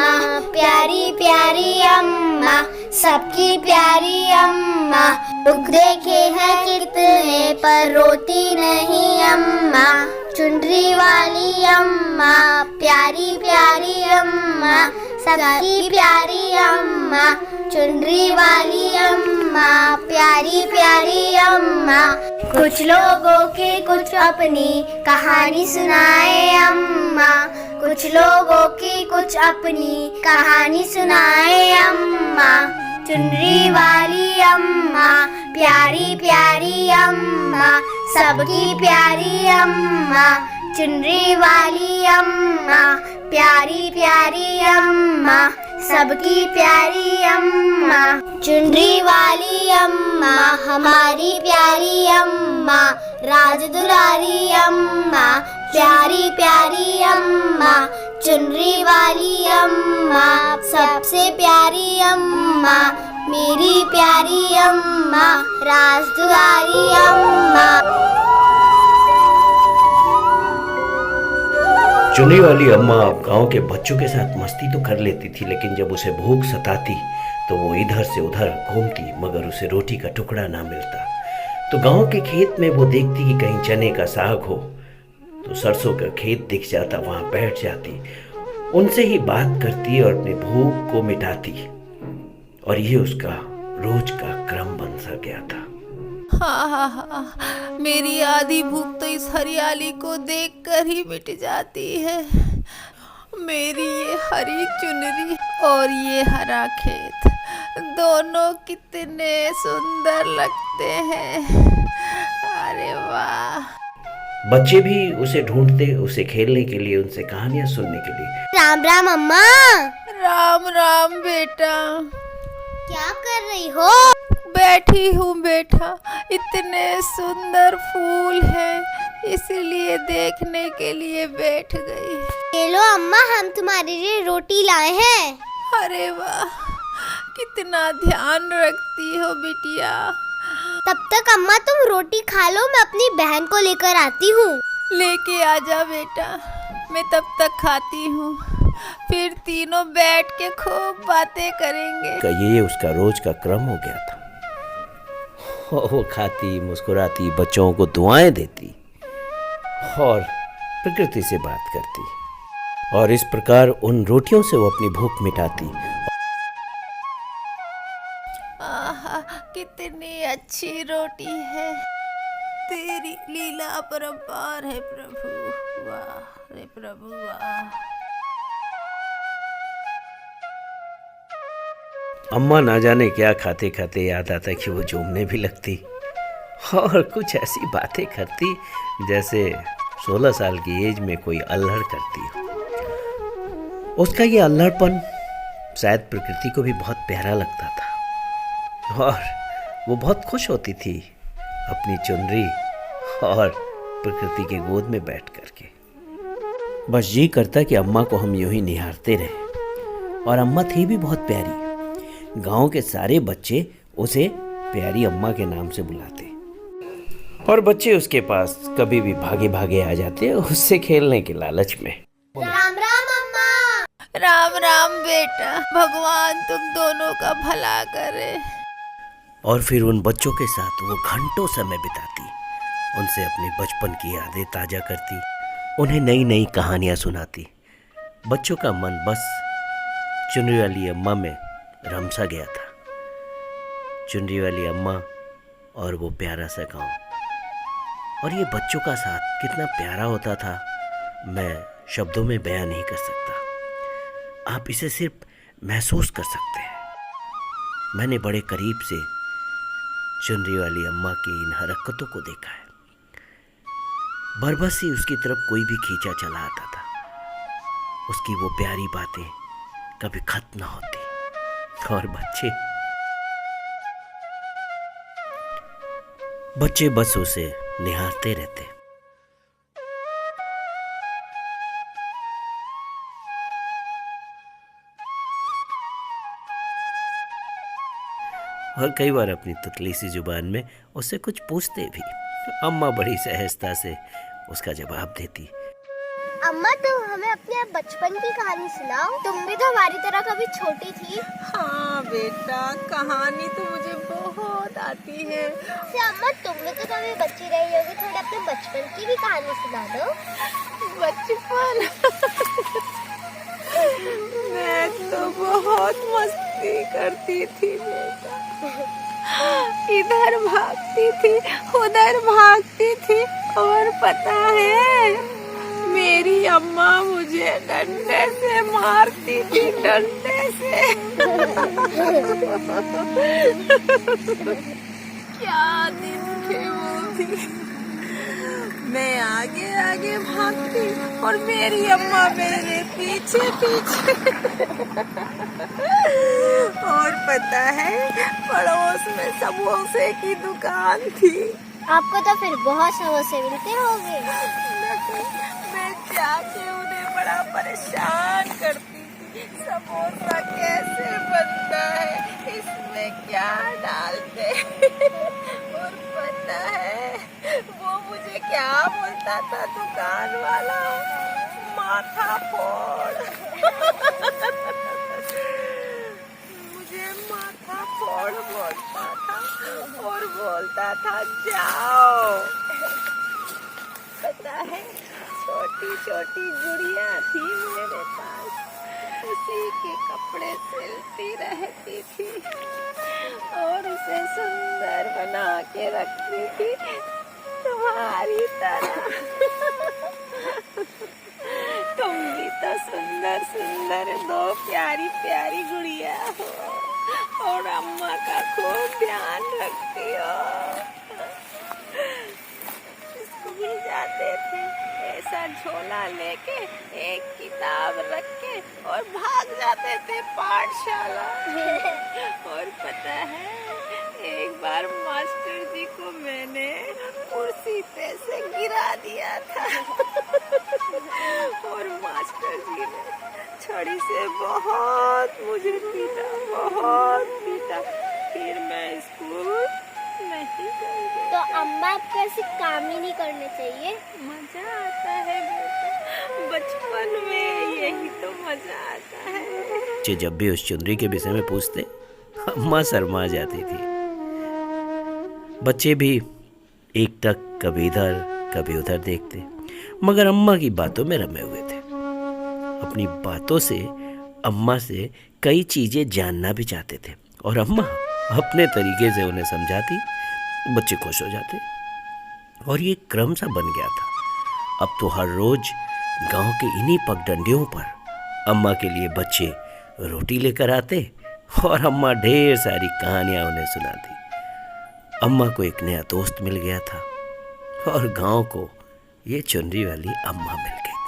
अम्मा, प्यारी प्यारी अम्मा, सबकी प्यारी अम्मा। दुख देखे हैं कितने पर रोती नहीं अम्मा, चुनरी वाली अम्मा, प्यारी प्यारी अम्मा, सबकी प्यारी अम्मा, चुनरी वाली अम्मा, प्यारी प्यारी अम्मा। कुछ लोगों की कुछ अपनी कहानी सुनाए अम्मा, कुछ लोगों की कुछ अपनी कहानी सुनाए अम्मा। चुनरी वाली अम्मा, प्यारी प्यारी अम्मा, सबकी प्यारी अम्मा, चुनरी वाली अम्मा, प्यारी प्यारी अम्मा, सबकी प्यारी अम्मा। चुनरी वाली अम्मा, हमारी प्यारी अम्मा, राज दुलारी अम्मा, प्यारी प्यारी अम्मा। चुनरी वाली अम्मा, सबसे प्यारी अम्मा, मेरी प्यारी अम्मा, राज दुलारी अम्मा। चुनरी वाली अम्मा गांव के बच्चों के साथ मस्ती तो कर लेती थी, लेकिन जब उसे भूख सताती तो वो इधर से उधर घूमती, मगर उसे रोटी का टुकड़ा ना मिलता। तो गांव के खेत में वो देखती कि कहीं चने का साग हो, तो सरसों का खेत दिख जाता, वहां बैठ जाती, उनसे ही बात करती और अपनी भूख को मिटाती। और ये उसका रोज का क्रम बन सा गया था। हाँ, मेरी आधी भूख तो इस हरियाली को देखकर ही मिट जाती है। मेरी ये हरी चुनरी और ये हरा खेत, दोनों कितने सुंदर लगते हैं। अरे वाह। बच्चे भी उसे ढूंढते, उसे खेलने के लिए, उनसे कहानियां सुनने के लिए। राम राम अम्मा। राम राम बेटा। क्या कर रही हो? बैठी हूँ बेटा, इतने सुंदर फूल हैं, इसीलिए देखने के लिए बैठ गई। ये लो अम्मा, हम तुम्हारे लिए रोटी लाए हैं। अरे वाह, कितना ध्यान रखती हो बिटिया। तब तक अम्मा तुम रोटी खा लो, मैं अपनी बहन को लेकर आती हूँ। लेके आजा बेटा, मैं तब तक खाती हूँ, फिर तीनों बैठ के खूब बातें करेंगे। ये उसका रोज का क्रम हो गया था। वो खाती, मुस्कुराती, बच्चों को दुआएं देती और प्रकृति से बात करती, और इस प्रकार उन रोटियों से वो अपनी भूख मिटाती। आहा, कितनी अच्छी रोटी है, तेरी लीला अपरंपार है प्रभु। वाह रे प्रभु वाह। अम्मा ना जाने क्या खाते खाते याद आता कि वो झूमने भी लगती और कुछ ऐसी बातें करती जैसे 16 साल की एज में कोई अल्हड़ करती हो। उसका ये अल्हड़पन शायद प्रकृति को भी बहुत प्यारा लगता था, और वो बहुत खुश होती थी अपनी चुनरी और प्रकृति के गोद में बैठ करके। बस जी करता कि अम्मा को हम यूं ही निहारते रहे। और अम्मा थी भी बहुत प्यारी। गांव के सारे बच्चे उसे प्यारी अम्मा के नाम से बुलाते, और बच्चे उसके पास कभी भी भागे भागे आ जाते उससे खेलने के लालच में। राम राम अम्मा। राम राम बेटा, भगवान तुम दोनों का भला करे। और फिर उन बच्चों के साथ वो घंटों समय बिताती, उनसे अपने बचपन की यादें ताजा करती, उन्हें नई नई कहानियां सुनाती। बच्चों का मन बस चुनरी वाली अम्मा में रमसा गया था। चुनरी वाली अम्मा और वो प्यारा सा गाँव, और ये बच्चों का साथ कितना प्यारा होता था, मैं शब्दों में बयां नहीं कर सकता। आप इसे सिर्फ महसूस कर सकते हैं। मैंने बड़े करीब से चुनरी वाली अम्मा की इन हरकतों को देखा है। बरबस ही उसकी तरफ कोई भी खींचा चला आता था। उसकी वो प्यारी बातें कभी खत्म ना होती, और बच्चे बस उसे निहारते रहते। और कई बार अपनी तुतली सी जुबान में उससे कुछ पूछते भी। अम्मा बड़ी सहजता से उसका जवाब देती। अम्मा तुम हमें अपने बचपन की कहानी सुनाओ। तुम भी तो हमारी तरह कभी छोटी थी। हाँ बेटा, कहानी तो मुझे बहुत आती है। अच्छा अम्मा तुम भी तो कभी बच्ची रही होगी, थोड़ा अपने बचपन की भी कहानी सुना दो। बचपन मैं तो बहुत मस्ती करती थी बेटा। इधर भागती थी, उधर भागती थी, और पता है मेरी अम्मा मुझे डंडे से मारती थी, डंडे से। क्या दिन थे वो भी। मैं आगे आगे भागती और मेरी अम्मा मेरे पीछे पीछे। और पता है पड़ोस में समोसे की दुकान थी। आपको तो फिर बहुत समोसे मिलते होंगे। मैं जाके उन्हें बड़ा परेशान करती थी, समोसा कैसे बनता है, इसमें क्या डालते हैं। और पता है वो मुझे क्या बोलता था दुकान वाला, माथा फोड़। मुझे माथा फोड़ बोलता था और बोलता था जाओ। पता है छोटी छोटी गुड़िया थी मेरे पास, उसी के कपड़े सिलती रहती थी और उसे सुंदर बना के रखती थी तुम्हारी तरह। तुम भी तो सुंदर सुंदर दो प्यारी प्यारी गुड़िया हो और अम्मा का खूब ध्यान रखती हो। स्कूल जाते थे ऐसा झोला लेके, एक किताब रख के और भाग जाते थे पाठशाला। और पता है एक बार मास्टर जी को मैंने कुर्सी पे से गिरा दिया था। और मास्टर जी ने छड़ी से बहुत मुझे पीटा, बहुत पीटा। फिर मैं स्कूल नहीं गई। तो अम्मा आपको ऐसे काम ही नहीं करने चाहिए। मजा आता है बेटा, बचपन में यही तो मजा आता है। बच्चे जब भी उस चुनरी के विषय में पूछते, अम्मा शर्मा जाती थी। बच्चे भी एकटक कभी इधर कभी उधर देखते, मगर अम्मा की बातों में रमे हुए थे। अपनी बातों से अम्मा से कई चीजें जानना भी चाहते थे और अम्मा अपने तरीके से उन्हें समझाती, बच्चे खुश हो जाते और ये क्रम सा बन गया था। अब तो हर रोज गांव के इन्हीं पगडंडियों पर अम्मा के लिए बच्चे रोटी लेकर आते और अम्मा ढेर सारी कहानियां उन्हें सुनाती। अम्मा को एक नया दोस्त मिल गया था और गांव को ये चुनरी वाली अम्मा मिल गई।